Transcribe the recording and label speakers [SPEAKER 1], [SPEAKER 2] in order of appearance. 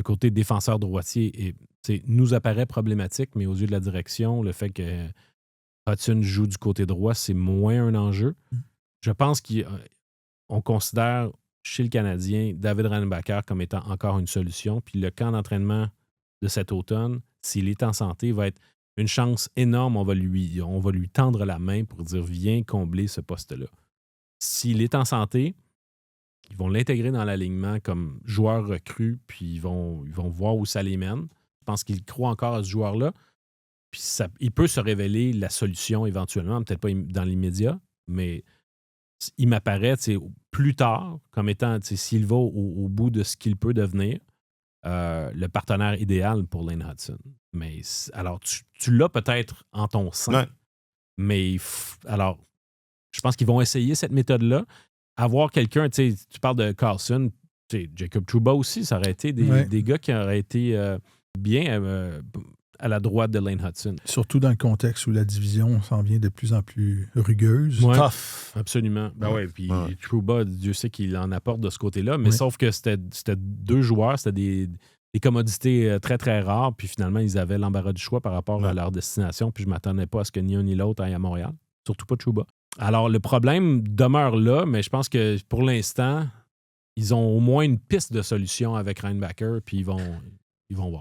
[SPEAKER 1] le côté défenseur droitier nous apparaît problématique, mais aux yeux de la direction, le fait que Hudson joue du côté droit, c'est moins un enjeu. Je pense qu'on considère chez le Canadien David Reinbacher comme étant encore une solution. Puis le camp d'entraînement de cet automne, s'il est en santé, va être une chance énorme. On va lui tendre la main pour dire viens combler ce poste-là. S'il est en santé, ils vont l'intégrer dans l'alignement comme joueur recru, puis ils vont voir où ça les mène. Je pense qu'ils croient encore à ce joueur-là. Puis il peut se révéler la solution éventuellement, peut-être pas dans l'immédiat, mais il m'apparaît plus tard comme étant, s'il va au bout de ce qu'il peut devenir, le partenaire idéal pour Lane Hudson. Mais alors, tu l'as peut-être en ton sein, mais alors, je pense qu'ils vont essayer cette méthode-là. Avoir quelqu'un, tu parles de Carlson, Jacob Trouba aussi, ça aurait été des gars qui auraient été bien à la droite de Lane Hudson.
[SPEAKER 2] Surtout dans le contexte où la division s'en vient de plus en plus rugueuse.
[SPEAKER 1] Ouais,
[SPEAKER 3] tough.
[SPEAKER 1] Absolument. Puis Trouba, Dieu sait qu'il en apporte de ce côté-là, mais sauf que c'était deux joueurs, c'était des commodités très, très rares, puis finalement, ils avaient l'embarras du choix par rapport à leur destination, puis je ne m'attendais pas à ce que ni un ni l'autre aille à Montréal, surtout pas Trouba. Alors, le problème demeure là, mais je pense que pour l'instant, ils ont au moins une piste de solution avec Reinbacher, puis ils vont voir.